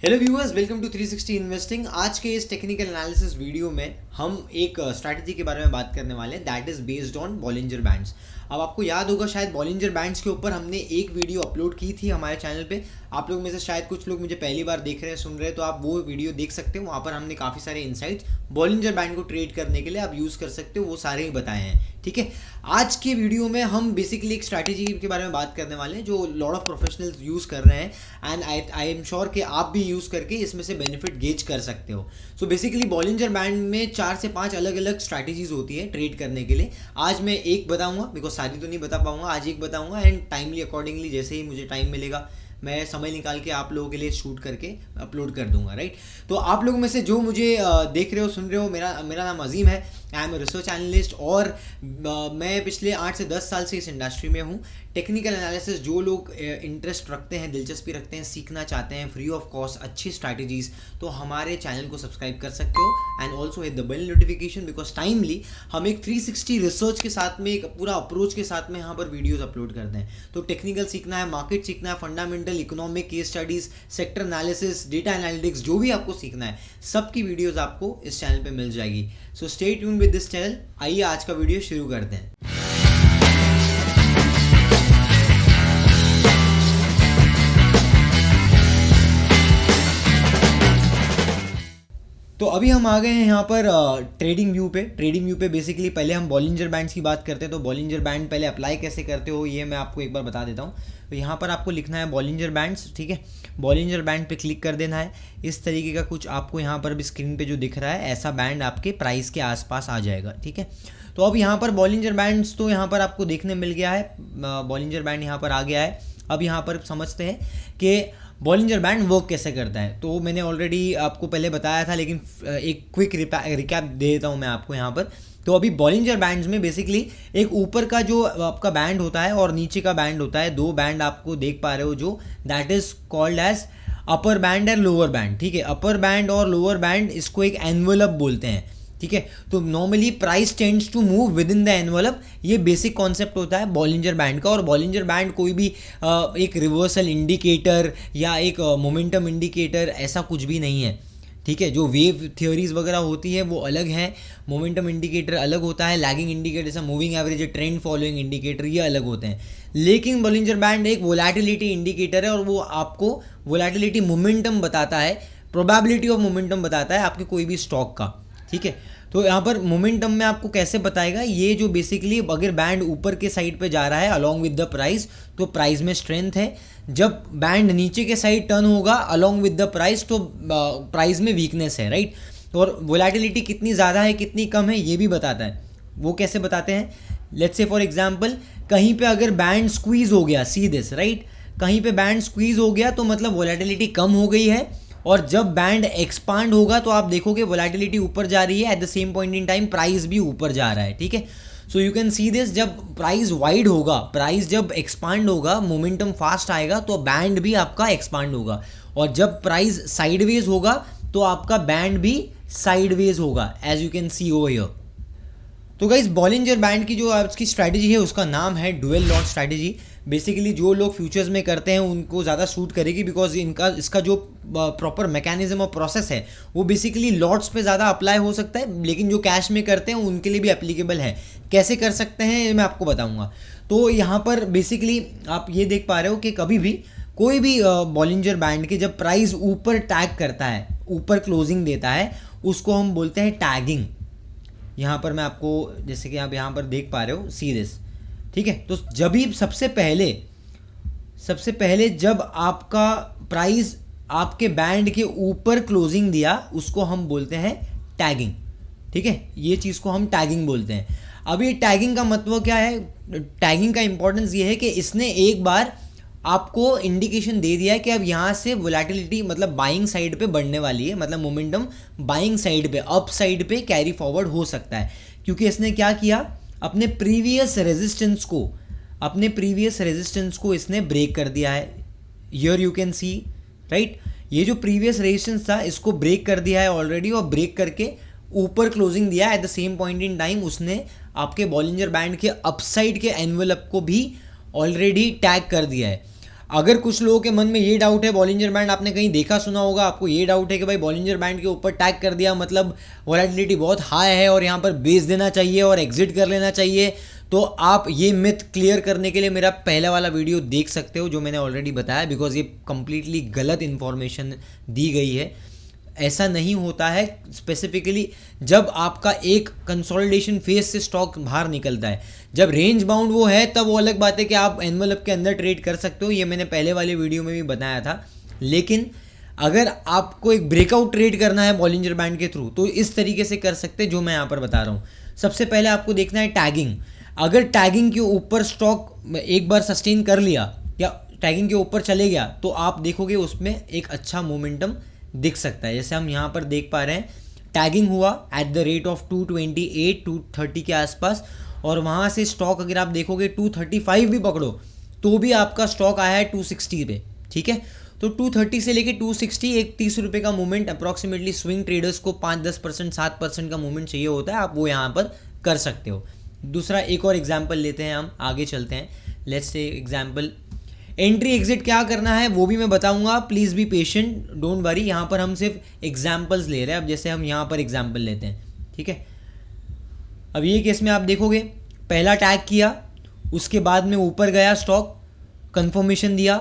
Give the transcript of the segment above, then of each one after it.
Hello viewers, welcome to 360 investing. आज के इस टेक्निकल एनालिसिस वीडियो में हम एक स्ट्रैटेजी के बारे में बात करने वाले हैं that is based on Bollinger bands. अब आपको याद होगा शायद बॉलिंजर बैंड्स के ऊपर हमने एक वीडियो अपलोड की थी हमारे चैनल पे। आप लोग में से शायद कुछ लोग मुझे पहली बार देख रहे हैं, सुन रहे हैं, तो आप वो वीडियो देख सकते हो। वहाँ पर हमने काफ़ी सारे इनसाइट्स बॉलिंजर बैंड को ट्रेड करने के लिए आप यूज़ कर सकते हो, वो सारे ही बताए हैं। ठीक है, आज के वीडियो में हम बेसिकली एक स्ट्रैटेजी के बारे में बात करने वाले हैं जो लॉट ऑफ प्रोफेशनल्स यूज़ कर रहे हैं एंड आई एम श्योर कि आप भी यूज़ करके इसमें से बेनिफिट गेज कर सकते हो। सो बेसिकली बॉलिंजर बैंड में 4 से 5 अलग अलग स्ट्रैटेजीज होती है ट्रेड करने के लिए। आज मैं एक बताऊंगा, बिकॉज सारी तो नहीं बता पाऊंगा, आज एक बताऊंगा एंड टाइमली अकॉर्डिंगली जैसे ही मुझे टाइम मिलेगा मैं समय निकाल के आप लोगों के लिए शूट करके अपलोड कर दूंगा। राइट, तो आप लोगों में से जो मुझे देख रहे हो, सुन रहे हो, मेरा नाम अजीम है। I am a research analyst और मैं पिछले 8 से 10 साल से इस इंडस्ट्री में हूँ। टेक्निकल एनालिसिस जो लोग इंटरेस्ट रखते हैं, दिलचस्पी रखते हैं, सीखना चाहते हैं फ्री ऑफ कॉस्ट अच्छी स्ट्रैटेजीज, तो हमारे चैनल को सब्सक्राइब कर सकते हो and also hit the bell notification, because timely हम एक 360 रिसर्च के साथ में, एक पूरा अप्रोच के साथ में यहाँ पर वीडियोज अपलोड करते हैं। तो टेक्निकल सीखना है, मार्केट सीखना है, fundamental, economic, case studies, sector analysis, data analytics, जो भी आपको सीखना है सबकी वीडियोज आपको इस चैनल पे मिल जाएगी। So stay tune with this channel. आइए आज का वीडियो शुरू करते हैं। तो अभी हम आ गए हैं यहाँ पर ट्रेडिंग व्यू पे बेसिकली पहले हम बॉलिंजर बैंड्स की बात करते हैं। तो बॉलिंजर बैंड पहले अप्लाई कैसे करते हो ये मैं आपको एक बार बता देता हूँ। तो यहाँ पर आपको लिखना है बॉलिंजर बैंड्स। ठीक है, बॉलिंजर बैंड पे क्लिक कर देना है। इस तरीके का कुछ आपको यहाँ पर भी स्क्रीन पे जो दिख रहा है ऐसा बैंड आपके प्राइस के आसपास आ जाएगा। ठीक है, तो अब यहाँ पर बॉलिंजर बैंड्स तो यहाँ पर आपको देखने मिल गया है, बॉलिंजर बैंड यहाँ पर आ गया है। अब यहाँ पर समझते हैं कि बॉलिंजर बैंड वर्क कैसे करता है। तो मैंने ऑलरेडी आपको पहले बताया था, लेकिन एक क्विक रिकैप दे देता हूँ मैं आपको यहाँ पर। तो अभी बॉलिंजर बैंड्स में बेसिकली एक ऊपर का जो आपका बैंड होता है और नीचे का बैंड होता है, दो बैंड आपको देख पा रहे हो जो that is called as upper band and lower band. ठीक है, अपर बैंड और लोअर बैंड इसको एक एनवेलप बोलते हैं। ठीक है, तो normally price tends to move within the envelope, ये बेसिक कॉन्सेप्ट होता है बॉलिंजर बैंड का। और बॉलिंजर बैंड कोई भी एक रिवर्सल इंडिकेटर या एक मोमेंटम इंडिकेटर ऐसा कुछ भी नहीं है। ठीक है, जो वेव थ्योरीज वगैरह होती है वो अलग है, मोमेंटम इंडिकेटर अलग होता है, लैगिंग इंडिकेटर जैसा moving average, trend following indicator, ये अलग होते हैं। लेकिन बॉलिंजर बैंड एक वोलेटिलिटी इंडिकेटर है और वो आपको वोलेटिलिटी मोमेंटम बताता है, प्रोबेबिलिटी ऑफ मोमेंटम बताता है आपके कोई भी स्टॉक का। ठीक है, तो यहाँ पर मोमेंटम में आपको कैसे बताएगा, ये जो बेसिकली अगर बैंड ऊपर के साइड पे जा रहा है अलोंग विद द प्राइस तो प्राइस में स्ट्रेंथ है, जब बैंड नीचे के साइड टर्न होगा अलोंग विद द प्राइस तो प्राइस में वीकनेस है। राइट, और वोलेटिलिटी कितनी ज़्यादा है कितनी कम है ये भी बताता है। वो कैसे बताते हैं, लेट्स से फॉर एग्जाम्पल कहीं पे अगर बैंड स्क्वीज हो गया, सी दिस राइट, कहीं पे बैंड स्क्वीज हो गया तो मतलब वोलेटिलिटी कम हो गई है, और जब बैंड एक्सपांड होगा तो आप देखोगे वोलेटिलिटी ऊपर जा रही है, at the same point in time price भी ऊपर जा रहा है। ठीक है, so you can see this, जब प्राइस वाइड होगा, प्राइस जब एक्सपांड होगा, मोमेंटम फास्ट आएगा तो बैंड भी आपका एक्सपांड होगा, और जब प्राइस साइडवेज होगा तो आपका बैंड भी साइडवेज होगा, as you can see over here. तो गाइस बॉलिंजर बैंड की जो आज की स्ट्रैटेजी है उसका नाम है डुअल लॉट स्ट्रैटेजी। बेसिकली जो लोग फ्यूचर्स में करते हैं उनको ज़्यादा सूट करेगी, बिकॉज इसका जो प्रॉपर मैकेनिज्म और प्रोसेस है वो बेसिकली लॉट्स पे ज़्यादा अप्लाई हो सकता है, लेकिन जो कैश में करते हैं उनके लिए भी एप्लीकेबल है। कैसे कर सकते हैं ये मैं आपको बताऊँगा। तो यहाँ पर बेसिकली आप ये देख पा रहे हो कि कभी भी कोई भी बॉलिंजर बैंड के जब प्राइस ऊपर टैग करता है, ऊपर क्लोजिंग देता है, उसको हम बोलते हैं टैगिंग। यहाँ पर मैं आपको जैसे कि आप यहाँ पर देख पा रहे हो सी दिस। ठीक है, तो जब भी सबसे पहले जब आपका प्राइस आपके बैंड के ऊपर क्लोजिंग दिया उसको हम बोलते हैं टैगिंग। ठीक है, ये चीज़ को हम टैगिंग बोलते हैं। अब ये टैगिंग का मतलब क्या है, टैगिंग का इंपॉर्टेंस ये है कि इसने एक बार आपको इंडिकेशन दे दिया है कि अब यहाँ से वोलेटिलिटी मतलब बाइंग साइड पे बढ़ने वाली है, मतलब मोमेंटम बाइंग साइड पे, अप साइड पे कैरी फॉरवर्ड हो सकता है, क्योंकि इसने क्या किया, अपने प्रीवियस रेजिस्टेंस को इसने ब्रेक कर दिया है। Here you can C right, ये जो प्रीवियस रेजिस्टेंस था इसको ब्रेक कर दिया है ऑलरेडी, और ब्रेक करके ऊपर क्लोजिंग दिया at the same point in time. उसने आपके बॉलिंजर बैंड के अपसाइड के एनवेलप को भी ऑलरेडी टैग कर दिया है। अगर कुछ लोगों के मन में ये डाउट है, बॉलिंजर बैंड आपने कहीं देखा सुना होगा, आपको ये डाउट है कि भाई बॉलिंजर बैंड के ऊपर टैग कर दिया मतलब वोलेटिलिटी बहुत हाई है और यहाँ पर बेच देना चाहिए और एग्जिट कर लेना चाहिए, तो आप ये मिथ क्लियर करने के लिए मेरा पहला वाला वीडियो देख सकते हो जो मैंने ऑलरेडी बताया, बिकॉज ये कंप्लीटली गलत इन्फॉर्मेशन दी गई है। ऐसा नहीं होता है। स्पेसिफिकली जब आपका एक कंसोलिडेशन फेज से स्टॉक बाहर निकलता है, जब रेंज बाउंड वो है, तब वो अलग बात है कि आप एनवलप के अंदर ट्रेड कर सकते हो, ये मैंने पहले वाले वीडियो में भी बताया था। लेकिन अगर आपको एक ब्रेकआउट ट्रेड करना है बॉलिंजर बैंड के थ्रू, तो इस तरीके से कर सकते हैं जो मैं यहाँ पर बता रहा हूँ। सबसे पहले आपको देखना है टैगिंग। अगर टैगिंग के ऊपर स्टॉक एक बार सस्टेन कर लिया या टैगिंग के ऊपर चले गया, तो आप देखोगे उसमें एक अच्छा मोमेंटम दिख सकता है। जैसे हम यहाँ पर देख पा रहे हैं, टैगिंग हुआ एट द रेट ऑफ 228 230 के आसपास, और वहाँ से स्टॉक अगर आप देखोगे 235 भी पकड़ो तो भी आपका स्टॉक आया है 260 पे, ठीक है। तो 230 से लेके 260 एक 30 रुपये का मूवमेंट अप्रॉक्सीमेटली स्विंग ट्रेडर्स को 5-10% 7% का मूवमेंट चाहिए होता है, आप वो यहाँ पर कर सकते हो। दूसरा एक और एग्जाम्पल लेते हैं, हम आगे चलते हैं। Let's say example entry exit क्या करना है वो भी मैं बताऊंगा, please be patient, don't worry. यहाँ पर हम सिर्फ एग्जाम्पल्स ले रहे हैं। अब जैसे हम यहाँ पर एग्जाम्पल लेते हैं, ठीक है। अब ये केस में आप देखोगे पहला टैग किया, उसके बाद में ऊपर गया स्टॉक, कंफर्मेशन दिया,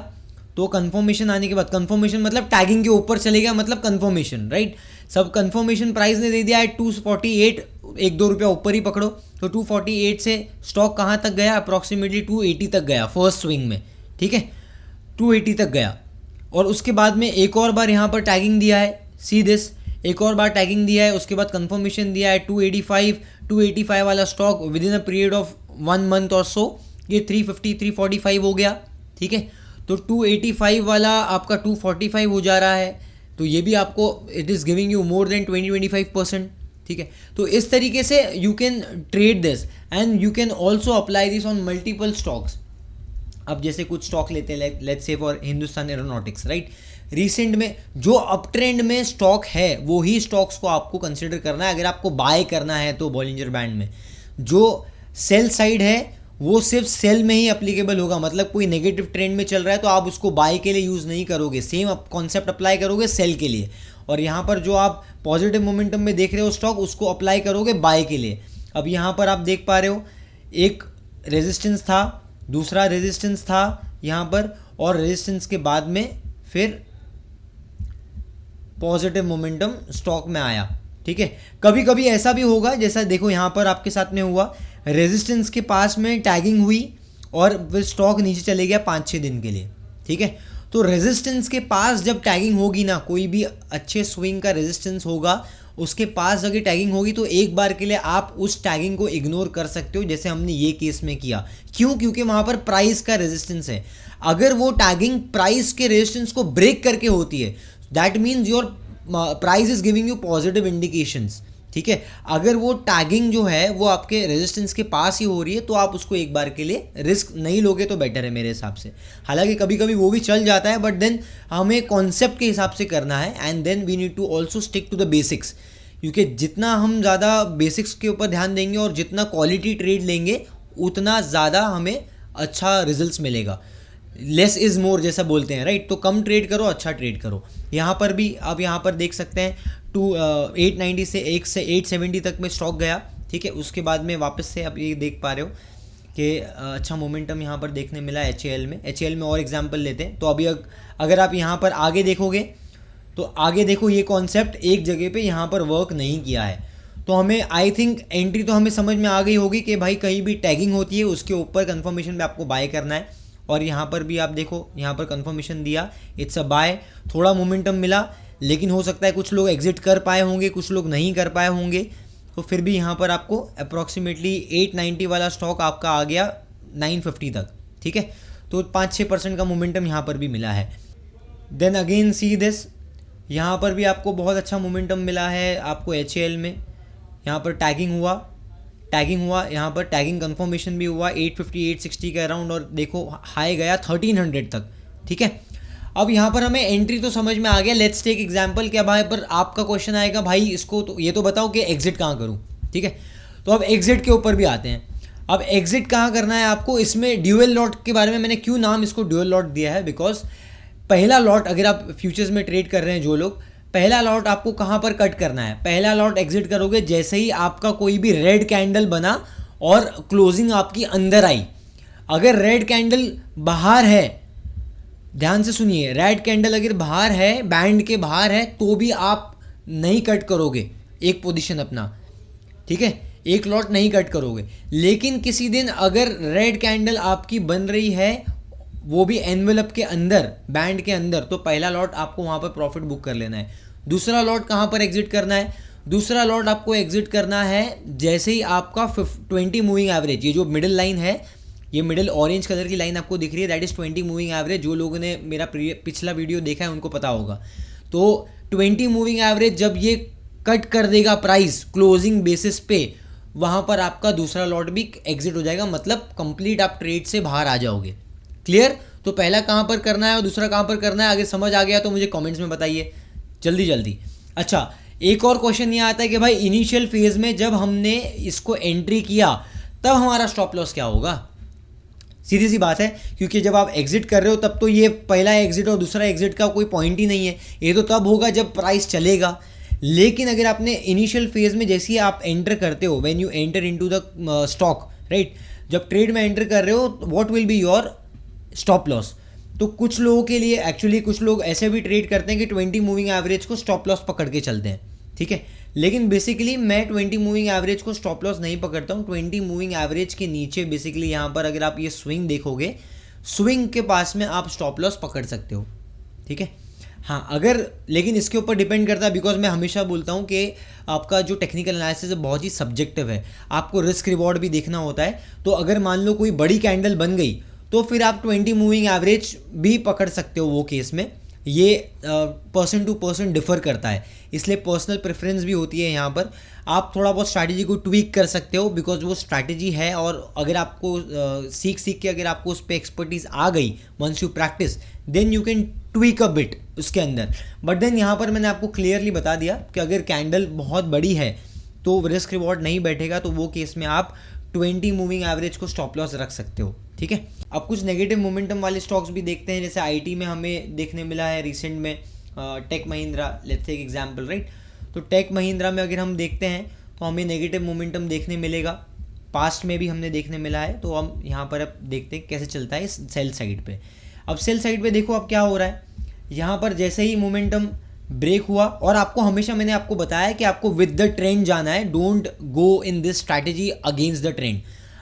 तो कंफर्मेशन आने के बाद, कंफर्मेशन मतलब टैगिंग के ऊपर चले गया मतलब कंफर्मेशन, राइट। सब कंफर्मेशन प्राइस ने दे दिया है 248, 1-2 रुपया ऊपर ही पकड़ो, तो 248 से स्टॉक कहाँ तक गया, अप्रॉक्सीमेटली 280 तक गया फर्स्ट स्विंग में, ठीक है। 280 तक गया और उसके बाद में एक और बार यहाँ पर टैगिंग दिया है, सी दिस, एक और बार टैगिंग दिया है, उसके बाद कंफर्मेशन दिया है 285 वाला stock with in a period of 1 month और सो, ये 350 345 हो गया, ठीक है। तो 285 वाला आपका 245 हो जा रहा है, तो ये भी आपको it is giving you more than 20-25%, ठीक है। तो इस तरीके से you can trade this and you can also apply this on multiple stocks. अब जैसे कुछ स्टॉक लेते हैं, let's say for Hindustan aeronautics, right. Recent में जो अप ट्रेंड में स्टॉक है वो ही स्टॉक्स को आपको कंसिडर करना है अगर आपको बाय करना है तो बॉलिंजर बैंड में। जो सेल साइड है वो सिर्फ सेल में ही अप्लीकेबल होगा, मतलब कोई नेगेटिव ट्रेंड में चल रहा है तो आप उसको बाय के लिए यूज़ नहीं करोगे, सेम कॉन्सेप्ट अप्लाई करोगे सेल के लिए। और यहाँ पर जो आप पॉजिटिव मोमेंटम में देख रहे हो स्टॉक, उसको अप्लाई करोगे बाय के लिए। अब यहाँ पर आप देख पा रहे हो एक रेजिस्टेंस था, दूसरा रेजिस्टेंस था यहाँ पर, और रेजिस्टेंस के बाद में फिर पॉजिटिव मोमेंटम स्टॉक में आया, ठीक है। कभी कभी ऐसा भी होगा, जैसा देखो यहाँ पर आपके साथ में हुआ, रेजिस्टेंस के पास में टैगिंग हुई और फिर स्टॉक नीचे चले गया 5-6 दिन के लिए, ठीक है। तो रेजिस्टेंस के पास जब टैगिंग होगी ना, कोई भी अच्छे स्विंग का रेजिस्टेंस होगा, उसके पास अगर टैगिंग होगी तो एक बार के लिए आप उस टैगिंग को इग्नोर कर सकते हो, जैसे हमने ये केस में किया। क्यों? क्योंकि वहाँ पर प्राइस का रेजिस्टेंस है। अगर वो टैगिंग प्राइस के रेजिस्टेंस को ब्रेक करके होती है, that means your price is giving you positive indications, ठीक है। अगर वो टैगिंग जो है वो आपके रेजिस्टेंस के पास ही हो रही है तो आप उसको एक बार के लिए रिस्क नहीं लोगे तो बेटर है मेरे हिसाब से। हालांकि कभी कभी वो भी चल जाता है, बट देन हमें कॉन्सेप्ट के हिसाब से करना है and then we need to also stick to the basics, क्योंकि जितना हम ज़्यादा बेसिक्स के ऊपर ध्यान देंगे और जितना क्वालिटी ट्रेड लेंगे उतना ज़्यादा हमें अच्छा रिजल्ट्स मिलेगा। लेस इज़ मोर जैसा बोलते हैं, राइट। तो कम ट्रेड करो, अच्छा ट्रेड करो। यहाँ पर भी आप यहाँ पर देख सकते हैं 890 से 870 तक में स्टॉक गया, ठीक है। उसके बाद में वापस से आप ये देख पा रहे हो कि अच्छा मोमेंटम यहाँ पर देखने मिला HAL में। HAL में और एग्जांपल लेते हैं तो अभी अगर आप यहाँ पर आगे देखोगे तो आगे देखो ये कॉन्सेप्ट एक जगह पे यहाँ पर वर्क नहीं किया है। तो हमें आई थिंक एंट्री तो हमें समझ में आ गई होगी कि भाई कहीं भी टैगिंग होती है उसके ऊपर कंफर्मेशन में आपको बाय करना है। और यहाँ पर भी आप देखो, यहाँ पर कंफर्मेशन दिया, इट्स अ बाय। थोड़ा मोमेंटम मिला, लेकिन हो सकता है कुछ लोग एग्जिट कर पाए होंगे, कुछ लोग नहीं कर पाए होंगे। तो फिर भी यहाँ पर आपको अप्रॉक्सीमेटली 890 वाला स्टॉक आपका आ गया 950 तक, ठीक है। तो 5-6% का मोमेंटम यहाँ पर भी मिला है। देन अगेन सी दिस, यहाँ पर भी आपको बहुत अच्छा मोमेंटम मिला है आपको HAL में। यहाँ पर टैगिंग हुआ, यहाँ पर टैगिंग कंफर्मेशन भी हुआ 850 860 के अराउंड, और देखो हाई गया 1300 तक, ठीक है। अब यहाँ पर हमें एंट्री तो समझ में आ गया। Let's take example. क्या भाई पर आपका क्वेश्चन आएगा, भाई इसको तो ये तो बताओ कि एग्जिट कहाँ करूँ, ठीक है। तो अब एग्जिट के ऊपर भी आते हैं। अब एग्जिट कहाँ करना है आपको, इसमें ड्यूअल लॉट के बारे में मैंने क्यों नाम इसको ड्यूअल लॉट दिया है, बिकॉज पहला लॉट अगर आप फ्यूचर्स में ट्रेड कर रहे हैं जो लोग, पहला लॉट आपको कहाँ पर कट करना है, पहला लॉट एग्जिट करोगे जैसे ही आपका कोई भी रेड कैंडल बना और क्लोजिंग आपकी अंदर आई। अगर रेड कैंडल बाहर है, ध्यान से सुनिए, रेड कैंडल अगर बाहर है, बैंड के बाहर है, तो भी आप नहीं कट करोगे एक पोजीशन अपना, ठीक है, एक लॉट नहीं कट करोगे। लेकिन किसी दिन अगर रेड कैंडल आपकी बन रही है, वो भी एनवेलप के अंदर, बैंड के अंदर, तो पहला लॉट आपको वहाँ पर प्रॉफिट बुक कर लेना है। दूसरा लॉट कहाँ पर एग्जिट करना है, दूसरा लॉट आपको एग्जिट करना है जैसे ही आपका 20 मूविंग एवरेज, ये जो मिडिल लाइन है, ये मिडिल ऑरेंज कलर की लाइन आपको दिख रही है, दैट इज़ 20 मूविंग एवरेज। जो लोगों ने मेरा पिछला वीडियो देखा है उनको पता होगा। तो 20 मूविंग एवरेज जब ये कट कर देगा प्राइस क्लोजिंग बेसिस पे, वहाँ पर आपका दूसरा लॉट भी एग्जिट हो जाएगा, मतलब कंप्लीट आप ट्रेड से बाहर आ जाओगे। क्लियर? तो पहला कहाँ पर करना है और दूसरा कहाँ पर करना है, आगे समझ आ गया तो मुझे कमेंट्स में बताइए जल्दी जल्दी। अच्छा, एक और क्वेश्चन ये आता है कि भाई इनिशियल फेज में जब हमने इसको एंट्री किया तब हमारा स्टॉप लॉस क्या होगा। सीधी सी बात है, क्योंकि जब आप एग्जिट कर रहे हो तब तो ये पहला एग्जिट और दूसरा एग्जिट का कोई पॉइंट ही नहीं है, ये तो तब होगा जब प्राइस चलेगा। लेकिन अगर आपने इनिशियल फेज में जैसे ही आप एंटर करते हो, when you enter into the stock, right, जब ट्रेड में एंटर कर रहे हो, what will be your stop loss. तो कुछ लोगों के लिए एक्चुअली कुछ लोग ऐसे भी ट्रेड करते हैं कि 20 मूविंग एवरेज को स्टॉप लॉस पकड़ के चलते हैं, ठीक है। लेकिन बेसिकली मैं 20 मूविंग एवरेज को स्टॉप लॉस नहीं पकड़ता हूँ। 20 मूविंग एवरेज के नीचे बेसिकली यहाँ पर अगर आप ये स्विंग देखोगे, स्विंग के पास में आप स्टॉप लॉस पकड़ सकते हो, ठीक है। हाँ, अगर, लेकिन इसके ऊपर डिपेंड करता है, बिकॉज मैं हमेशा बोलता हूँ कि आपका जो टेक्निकल एनालिसिस है बहुत ही सब्जेक्टिव है, आपको रिस्क रिवॉर्ड भी देखना होता है। तो अगर मान लो कोई बड़ी कैंडल बन गई तो फिर आप 20 मूविंग एवरेज भी पकड़ सकते हो वो केस में। ये पर्सन टू पर्सन डिफर करता है, इसलिए पर्सनल प्रेफरेंस भी होती है। यहाँ पर आप थोड़ा बहुत स्ट्रैटेजी को ट्वीक कर सकते हो, बिकॉज वो स्ट्रैटेजी है, और अगर आपको सीख के अगर आपको उस पर एक्सपर्टीज आ गई, once you practice, then you can tweak a bit उसके अंदर। बट देन यहाँ पर मैंने आपको क्लियरली बता दिया कि अगर कैंडल बहुत बड़ी है तो रिस्क रिवॉर्ड नहीं बैठेगा, तो वो केस में आप 20 मूविंग एवरेज को स्टॉप लॉस रख सकते हो, ठीक है। अब कुछ नेगेटिव मोमेंटम वाले स्टॉक्स भी देखते हैं, जैसे आईटी में हमें देखने मिला है रिसेंट में Tech Mahindra, let's take example, right. तो टेक महिंद्रा में अगर हम देखते हैं तो हमें नेगेटिव मोमेंटम देखने मिलेगा, पास्ट में भी हमने देखने मिला है। तो हम यहाँ पर अब देखते हैं कैसे चलता है सेल साइड पे। अब सेल साइड पे देखो अब क्या हो रहा है, यहाँ पर जैसे ही मोमेंटम ब्रेक हुआ, और आपको हमेशा मैंने आपको बताया कि आपको विद द ट्रेंड जाना है, don't go in this strategy against the trend.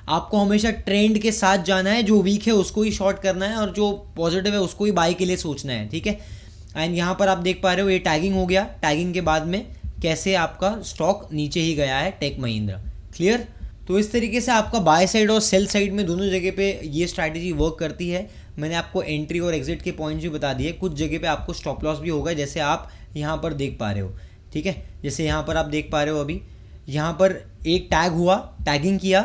आपको हमेशा ट्रेंड के साथ जाना है, जो वीक है उसको ही शॉर्ट करना है और जो पॉजिटिव है उसको ही बाई के लिए सोचना है, ठीक है। एंड यहाँ पर आप देख पा रहे हो ये टैगिंग हो गया, टैगिंग के बाद में कैसे आपका स्टॉक नीचे ही गया है टेक महिंद्रा। क्लियर? तो इस तरीके से आपका बाय साइड और सेल साइड में दोनों जगह पे ये स्ट्रैटेजी वर्क करती है। मैंने आपको एंट्री और एग्जिट के पॉइंट्स भी बता दिए, कुछ जगह पे आपको स्टॉप लॉस भी होगा, जैसे आप यहाँ पर देख पा रहे हो, ठीक है। जैसे यहाँ पर आप देख पा रहे हो अभी यहाँ पर एक टैग हुआ, टैगिंग किया,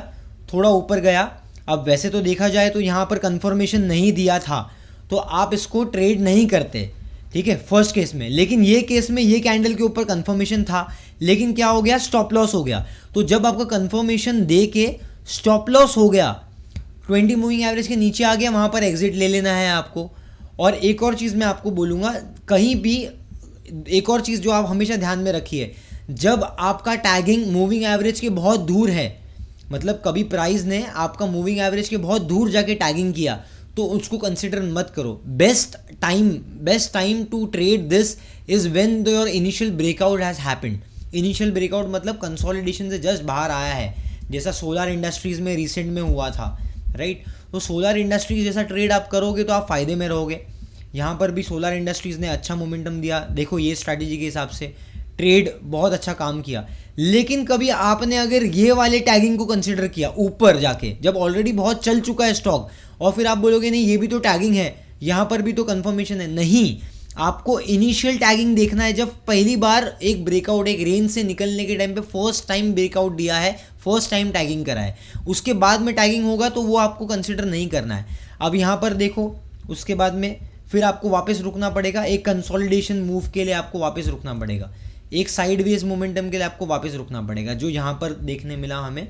थोड़ा ऊपर गया। अब वैसे तो देखा जाए तो यहाँ पर कंफर्मेशन नहीं दिया था तो आप इसको ट्रेड नहीं करते, ठीक है, फर्स्ट केस में। लेकिन ये केस में ये कैंडल के ऊपर कंफर्मेशन था, लेकिन क्या हो गया, स्टॉप लॉस हो गया। तो जब आपका कंफर्मेशन दे के स्टॉप लॉस हो गया, 20 मूविंग एवरेज के नीचे आ गया, वहाँ पर एग्जिट ले लेना है आपको। और एक और चीज़ मैं आपको बोलूँगा, कहीं भी एक और चीज़ जो आप हमेशा ध्यान में रखिए, जब आपका टैगिंग मूविंग एवरेज के बहुत दूर है, मतलब कभी प्राइस ने आपका मूविंग एवरेज के बहुत दूर जाके टैगिंग किया, तो उसको कंसिडर मत करो। Best time to trade this is when your initial breakout has happened. Initial breakout मतलब कंसोलिडेशन से जस्ट बाहर आया है, जैसा सोलर इंडस्ट्रीज़ में रिसेंट में हुआ था, राइट। तो सोलर इंडस्ट्रीज जैसा ट्रेड आप करोगे तो आप फ़ायदे में रहोगे। यहाँ पर भी सोलर इंडस्ट्रीज़ ने अच्छा मोमेंटम दिया, देखो ये स्ट्रैटेजी के हिसाब से ट्रेड बहुत अच्छा काम किया। लेकिन कभी आपने अगर ये वाले टैगिंग को कंसिडर किया ऊपर जाके, जब ऑलरेडी बहुत चल चुका है स्टॉक, और फिर आप बोलोगे नहीं ये भी तो टैगिंग है, यहाँ पर भी तो कंफर्मेशन है, नहीं, आपको इनिशियल टैगिंग देखना है। जब पहली बार एक ब्रेकआउट, एक रेंज से निकलने के टाइम पे फर्स्ट टाइम ब्रेकआउट दिया है, फर्स्ट टाइम टैगिंग करा है, उसके बाद में टैगिंग होगा तो वो आपको कंसिडर नहीं करना है। अब यहाँ पर देखो, उसके बाद में फिर आपको वापस रुकना पड़ेगा, एक कंसोलिडेशन मूव के लिए आपको वापस रुकना पड़ेगा, एक साइडवेज मोमेंटम के लिए आपको वापस रुकना पड़ेगा, जो यहाँ पर देखने मिला हमें,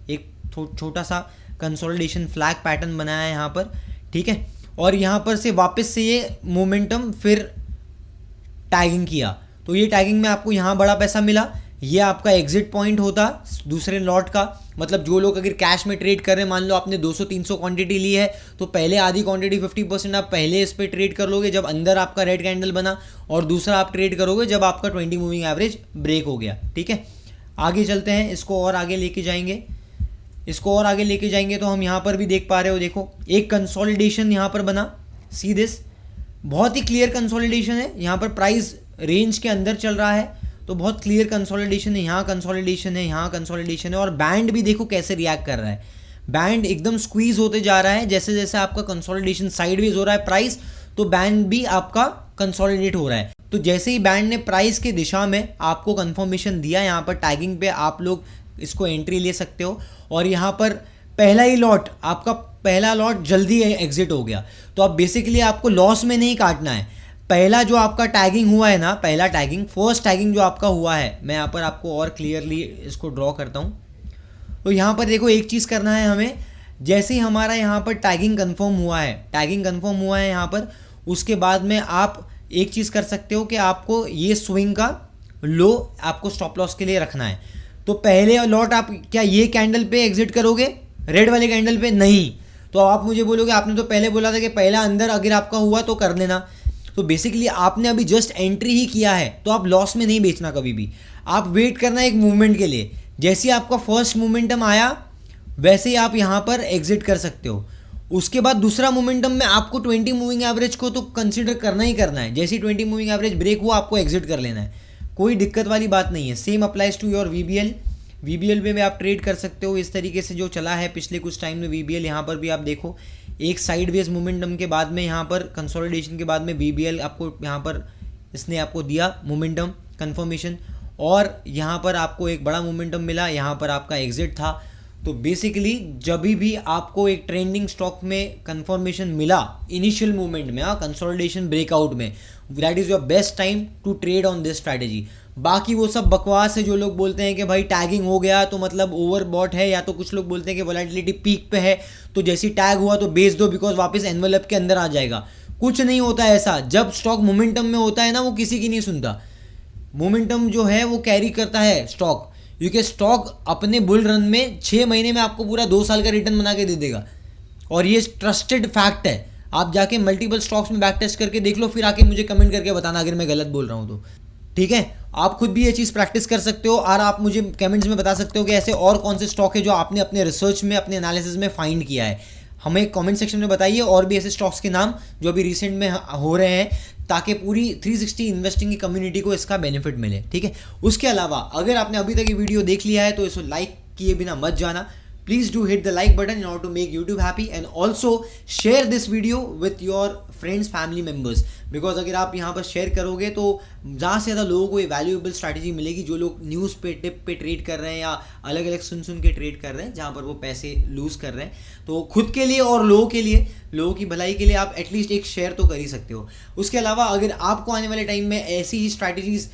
एक छोटा सा कंसोलिडेशन फ्लैग पैटर्न बनाया है यहाँ पर, ठीक है। और यहाँ पर से वापस से ये मोमेंटम फिर टैगिंग किया, तो ये टैगिंग में आपको यहाँ बड़ा पैसा मिला, ये आपका एग्जिट पॉइंट होता दूसरे लॉट का। मतलब जो लोग अगर कैश में ट्रेड कर रहे हैं, मान लो आपने 200-300 क्वांटिटी ली है, तो पहले आधी क्वांटिटी 50% आप पहले इस पर ट्रेड कर लोगे जब अंदर आपका रेड कैंडल बना, और दूसरा आप ट्रेड करोगे जब आपका 20 मूविंग एवरेज ब्रेक हो गया, ठीक है। आगे चलते हैं, इसको और आगे लेके जाएंगे तो हम यहाँ पर भी देख पा रहे हो, देखो एक कंसोलिडेशन यहाँ पर बना, सी दिस, बहुत ही क्लियर कंसोलिडेशन है। यहाँ पर प्राइस रेंज के अंदर चल रहा है, तो बहुत क्लियर कंसोलिडेशन है, यहाँ कंसोलिडेशन है, यहाँ कंसोलिडेशन है, और बैंड भी देखो कैसे रिएक्ट कर रहा है। बैंड एकदम स्क्वीज होते जा रहा है, जैसे जैसे आपका कंसोलिडेशन साइडवेज हो रहा है प्राइस, तो बैंड भी आपका कंसोलिडेट हो रहा है। तो जैसे ही बैंड ने प्राइस की दिशा में आपको कंफर्मेशन दिया, यहाँ पर टैगिंग पे आप लोग इसको एंट्री ले सकते हो, और यहाँ पर पहला लॉट जल्दी एग्जिट हो गया। तो अब बेसिकली आपको लॉस में नहीं काटना है। पहला जो आपका टैगिंग हुआ है ना, फर्स्ट टैगिंग जो आपका हुआ है, मैं यहाँ पर आपको और क्लियरली इसको ड्रॉ करता हूँ। तो यहाँ पर देखो एक चीज़ करना है हमें, जैसे ही हमारा यहाँ पर टैगिंग कंफर्म हुआ है यहाँ पर, उसके बाद में आप एक चीज़ कर सकते हो कि आपको ये स्विंग का लो आपको स्टॉप लॉस के लिए रखना है। तो पहले लॉट आप क्या ये कैंडल पे एग्जिट करोगे, रेड वाले कैंडल पे? नहीं। तो आप मुझे बोलोगे आपने तो पहले बोला था कि पहला अंदर अगर आपका हुआ तो कर लेना। तो बेसिकली आपने अभी जस्ट एंट्री ही किया है, तो आप लॉस में नहीं बेचना कभी भी, आप वेट करना एक मूवमेंट के लिए। जैसे आपका फर्स्ट मोमेंटम आया वैसे ही आप यहाँ पर एग्जिट कर सकते हो। उसके बाद दूसरा मोमेंटम में आपको 20 मूविंग एवरेज को तो कंसीडर करना ही करना है। जैसे ही 20 मूविंग एवरेज ब्रेक हुआ आपको एग्जिट कर लेना है, कोई दिक्कत वाली बात नहीं है। Same applies to your VBL में भी आप ट्रेड कर सकते हो। इस तरीके से जो चला है पिछले कुछ टाइम में वीबीएल, यहाँ पर भी आप देखो एक साइडवेज मोमेंटम के बाद में यहाँ पर कंसोलिडेशन के बाद में वीबीएल आपको यहाँ पर इसने आपको दिया मोमेंटम कंफर्मेशन, और यहाँ पर आपको एक बड़ा मोमेंटम मिला, यहाँ पर आपका एग्जिट था। तो बेसिकली जब भी आपको एक ट्रेंडिंग स्टॉक में कंफर्मेशन मिला इनिशियल मूवमेंट में, कंसोलिडेशन ब्रेकआउट में, that is your best time to trade on this strategy. बाकी वो सब बकवास है जो लोग बोलते हैं कि भाई टैगिंग हो गया तो मतलब ओवरबॉट है, या तो कुछ लोग बोलते हैं कि वोलेटिलिटी पीक पे है तो जैसी टैग हुआ तो बेच दो बिकॉज वापस एनवेलप के अंदर आ जाएगा। कुछ नहीं होता ऐसा। जब स्टॉक मोमेंटम में होता है ना, वो किसी की नहीं सुनता। मोमेंटम जो है वो कैरी करता है स्टॉक, क्योंकि स्टॉक अपने बुल रन में 6 महीने में आपको पूरा 2 साल का रिटर्न बना के दे देगा, और ये ट्रस्टेड फैक्ट है। आप जाके मल्टीपल स्टॉक्स में बैक टेस्ट करके देख लो, फिर आके मुझे कमेंट करके बताना अगर मैं गलत बोल रहा हूँ तो, ठीक है। आप खुद भी ये चीज़ प्रैक्टिस कर सकते हो, और आप मुझे कमेंट्स में बता सकते हो कि ऐसे और कौन से स्टॉक है जो आपने अपने रिसर्च में, अपने एनालिसिस में फाइंड किया है। हमें कमेंट सेक्शन में बताइए और भी ऐसे स्टॉक्स के नाम जो अभी रिसेंट में हो रहे हैं, ताकि पूरी 360 इन्वेस्टिंग की कम्युनिटी को इसका बेनिफिट मिले, ठीक है। उसके अलावा अगर आपने अभी तक ये वीडियो देख लिया है तो इसको लाइक किए बिना मत जाना। Please do hit the like button in order to make YouTube happy, and also share this video with your friends, family members, because अगर आप यहाँ पर शेयर करोगे तो ज़्यादा से ज़्यादा लोगों को ये वैल्यूएबल स्ट्रैटेजी मिलेगी, जो लोग न्यूज़ पे टिप पे ट्रेड कर रहे हैं या अलग अलग सुन के ट्रेड कर रहे हैं जहाँ पर वो पैसे लूज़ कर रहे हैं। तो खुद के लिए और लोगों के लिए, लोगों की भलाई के लिए आप एटलीस्ट एक शेयर तो कर ही सकते हो। उसके अलावा अगर आपको आने वाले टाइम में ऐसी ही स्ट्रैटेजीज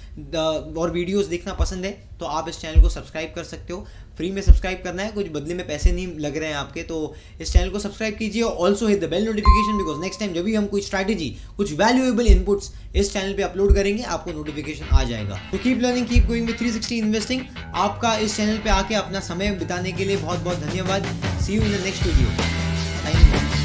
और वीडियोस देखना पसंद है तो आप इस चैनल को सब्सक्राइब कर सकते हो। फ्री में सब्सक्राइब करना है, कुछ बदले में पैसे नहीं लग रहे हैं आपके, तो इस चैनल को सब्सक्राइब कीजिए। Also hit the bell notification, because next time जब भी हम कोई स्ट्रैटेजी, कुछ वैल्यूएबल इनपुट्स इस चैनल पे अपलोड करेंगे आपको नोटिफिकेशन आ जाएगा। तो keep learning, keep going with 360 investing. आपका इस चैनल पे आके अपना समय बिताने के लिए बहुत बहुत धन्यवाद। See you in the next video. Thank you.